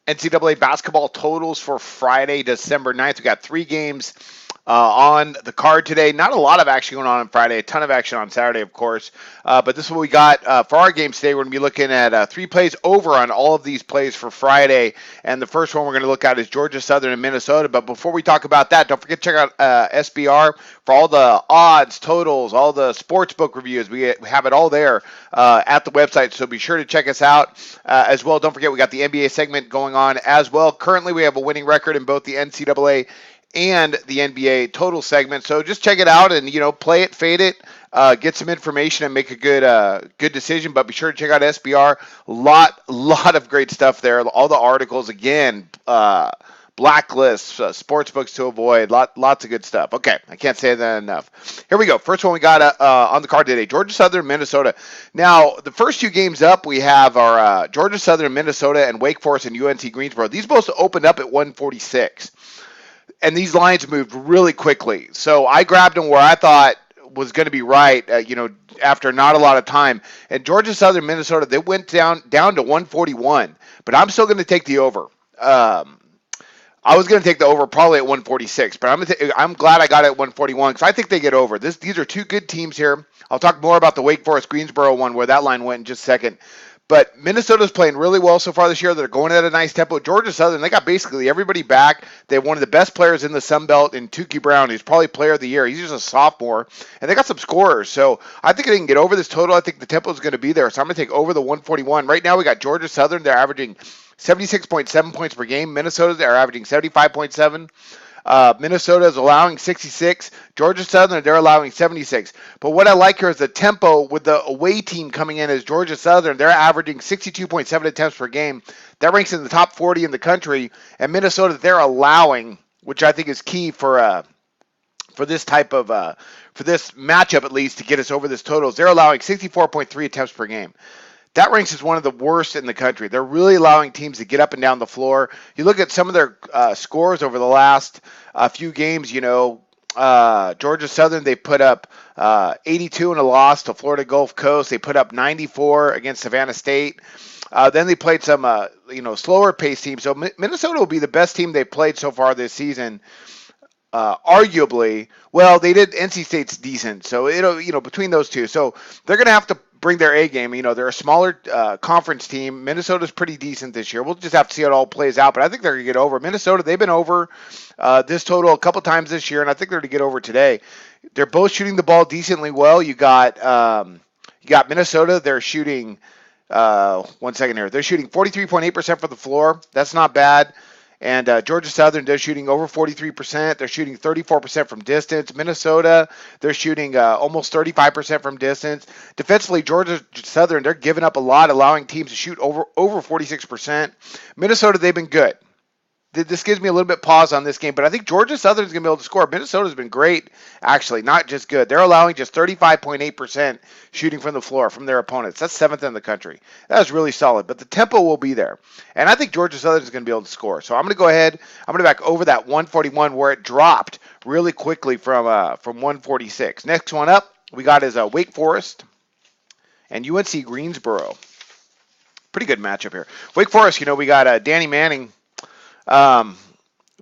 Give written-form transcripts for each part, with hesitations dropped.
NCAA basketball totals for Friday, December 9th. We got 3 games on the card today. Not a lot of action going on Friday, a ton of action on Saturday, of course. But this is what we got for our games today. We're going to be looking at 3 plays over on all of these plays for Friday. And the first one we're going to look at is Georgia Southern and Minnesota. But before we talk about that, don't forget to check out SBR for all the odds, totals, all the sports book reviews. We have it all there at the website, so be sure to check us out as well. Don't forget, we got the NBA segment going on as well. Currently, we have a winning record in both the NCAA and the NBA total segment. So just check it out and, play it, fade it, get some information and make a good decision. But be sure to check out SBR. Lot of great stuff there. All the articles, again, blacklists, sports books to avoid, lots of good stuff. Okay, I can't say that enough. Here we go. First one we got on the card today, Georgia Southern, Minnesota. Now, the first 2 games up, we have our Georgia Southern, Minnesota, and Wake Forest and UNC Greensboro. These both opened up at 146. And these lines moved really quickly. So I grabbed them where I thought was going to be right, after not a lot of time. And Georgia Southern, Minnesota, they went down to 141. But I'm still going to take the over. I was going to take the over probably at 146, but I'm glad I got it at 141 because I think they get over. These are 2 good teams here. I'll talk more about the Wake Forest Greensboro one where that line went in just a second. But Minnesota's playing really well so far this year. They're going at a nice tempo. Georgia Southern, they got basically everybody back. They have one of the best players in the Sun Belt in Tukey Brown. He's probably player of the year. He's just a sophomore. And they got some scorers. So I think they can get over this total. I think the tempo is going to be there. So I'm going to take over the 141. Right now we got Georgia Southern. They're averaging 76.7 points per game. Minnesota, they're averaging 75.7. Minnesota is allowing 66. Georgia Southern, they're allowing 76. But what I like here is the tempo with the away team coming in as Georgia Southern. They're averaging 62.7 attempts per game. That ranks in the top 40 in the country. And Minnesota, they're allowing, which I think is key for this type of for this matchup at least to get us over this totals. They're allowing 64.3 attempts per game. That ranks as one of the worst in the country. They're really allowing teams to get up and down the floor. You look at some of their scores over the last few games, Georgia Southern, they put up 82 in a loss to Florida Gulf Coast. They put up 94 against Savannah State. Then they played some, slower pace teams. So Minnesota will be the best team they've played so far this season. Arguably, well, they did. NC State's decent, so it'll, between those two, so they're gonna have to bring their A game. They're a smaller conference team. Minnesota's pretty decent this year. We'll just have to see how it all plays out, but I think they're gonna get over. Minnesota, they've been over this total a couple times this year, and I think they're gonna get over today. They're both shooting the ball decently well. You got Minnesota. They're shooting. 1 second here. They're shooting 43.8% from the floor. That's not bad. And Georgia Southern, they're shooting over 43%. They're shooting 34% from distance. Minnesota, they're shooting almost 35% from distance. Defensively, Georgia Southern, they're giving up a lot, allowing teams to shoot over 46%. Minnesota, they've been good. This gives me a little bit pause on this game, but I think Georgia Southern is going to be able to score. Minnesota's been great, actually, not just good. They're allowing just 35.8% shooting from the floor from their opponents. That's 7th in the country. That is really solid, but the tempo will be there. And I think Georgia Southern is going to be able to score. So I'm going to go ahead. I'm going to back over that 141 where it dropped really quickly from 146. Next one up we got is Wake Forest and UNC Greensboro. Pretty good matchup here. Wake Forest, we got Danny Manning.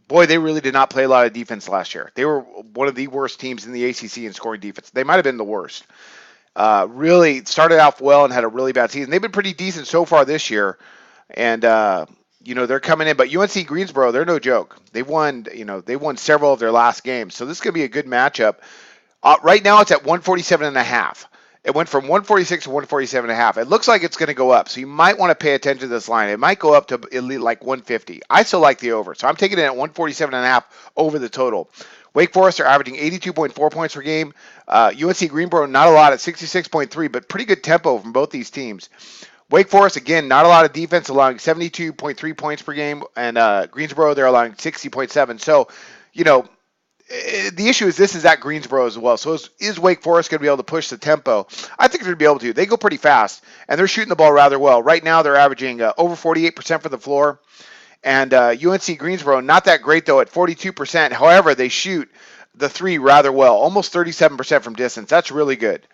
Boy, they really did not play a lot of defense last year. They were one of the worst teams in the ACC in scoring defense. They might have been the worst. Really started off well and had a really bad season. They've been pretty decent so far this year, and they're coming in. But UNC Greensboro, they're no joke. They won several of their last games, so this could be a good matchup. Right now, it's at 147.5. It went from 146 to 147.5. It looks like it's going to go up, so you might want to pay attention to this line. It might go up to like 150. I still like the over, so I'm taking it at 147.5 over the total. Wake Forest are averaging 82.4 points per game. UNC Greensboro, not a lot at 66.3, but pretty good tempo from both these teams. Wake Forest, again, not a lot of defense, allowing 72.3 points per game, and Greensboro, they're allowing 60.7. So, the issue is this is at Greensboro as well. So is Wake Forest going to be able to push the tempo? I think they're going to be able to. They go pretty fast, and they're shooting the ball rather well. Right now, they're averaging over 48% from the floor. And UNC Greensboro, not that great, though, at 42%. However, they shoot the three rather well, almost 37% from distance. That's really good.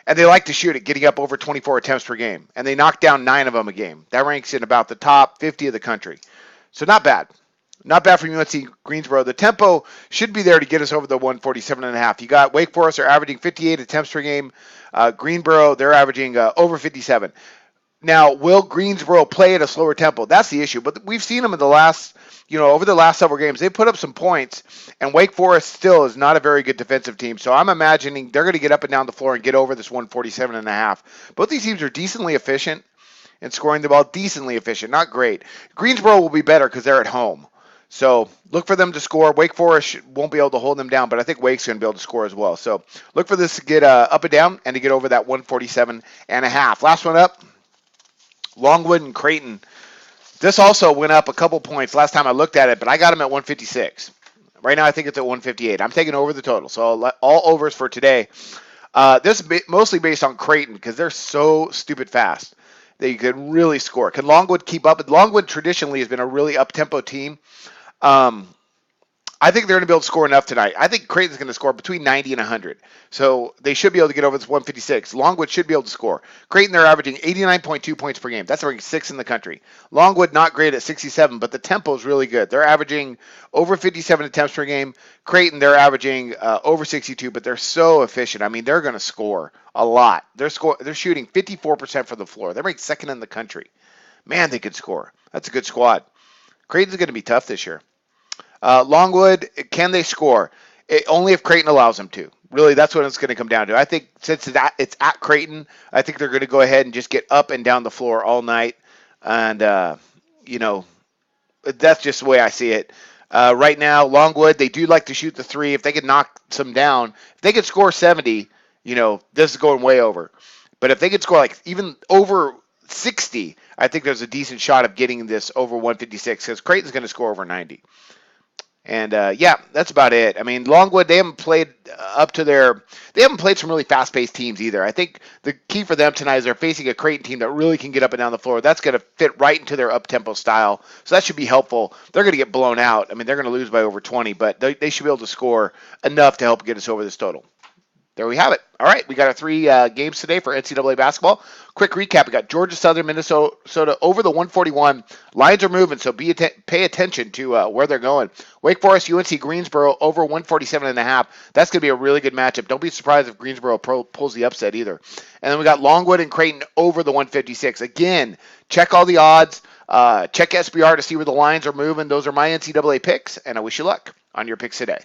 And they like to shoot it, getting up over 24 attempts per game. And they knock down 9 of them a game. That ranks in about the top 50 of the country. So not bad. Not bad from UNC Greensboro. The tempo should be there to get us over the 147.5. You got Wake Forest are averaging 58 attempts per game. Greensboro, they're averaging over 57. Now, will Greensboro play at a slower tempo? That's the issue. But we've seen them in the last, over the last several games. They've put up some points, and Wake Forest still is not a very good defensive team. So I'm imagining they're going to get up and down the floor and get over this 147.5. Both these teams are decently efficient in scoring the ball, decently efficient, not great. Greensboro will be better because they're at home. So look for them to score. Wake Forest won't be able to hold them down, but I think Wake's going to be able to score as well. So look for this to get up and down and to get over that 147.5. Last one up. Longwood and Creighton. This also went up a couple points last time I looked at it, but I got them at 156. Right now I think it's at 158. I'm taking over the total. So all overs for today. This is mostly based on Creighton because they're so stupid fast. They could really score. Can Longwood keep up? Longwood traditionally has been a really up-tempo team. I think they're going to be able to score enough tonight. I think Creighton's going to score between 90 and 100. So they should be able to get over this 156. Longwood should be able to score. Creighton, they're averaging 89.2 points per game. That's ranking 6th in the country. Longwood, not great at 67, but the tempo is really good. They're averaging over 57 attempts per game. Creighton, they're averaging over 62, but they're so efficient. I mean, they're going to score a lot. They're shooting 54% from the floor. They're ranked 2nd in the country. Man, they could score. That's a good squad. Creighton's going to be tough this year. Longwood, can they score? Only if Creighton allows them to. Really, that's what it's going to come down to. I think since it's at Creighton, I think they're going to go ahead and just get up and down the floor all night. And, that's just the way I see it. Right now, Longwood, they do like to shoot the three. If they could knock some down, if they could score 70, this is going way over. But if they could score like even over 60, I think there's a decent shot of getting this over 156 because Creighton's going to score over 90. And, that's about it. I mean, Longwood, they haven't played they haven't played some really fast-paced teams either. I think the key for them tonight is they're facing a Creighton team that really can get up and down the floor. That's going to fit right into their up-tempo style. So that should be helpful. They're going to get blown out. I mean, they're going to lose by over 20, but they should be able to score enough to help get us over this total. There we have it. All right, we got our 3 games today for NCAA basketball. Quick recap: we got Georgia Southern, Minnesota over the 141. Lines are moving, so pay attention to where they're going. Wake Forest, UNC Greensboro over 147.5. That's going to be a really good matchup. Don't be surprised if Greensboro pulls the upset either. And then we got Longwood and Creighton over the 156. Again, check all the odds. Check SBR to see where the lines are moving. Those are my NCAA picks, and I wish you luck on your picks today.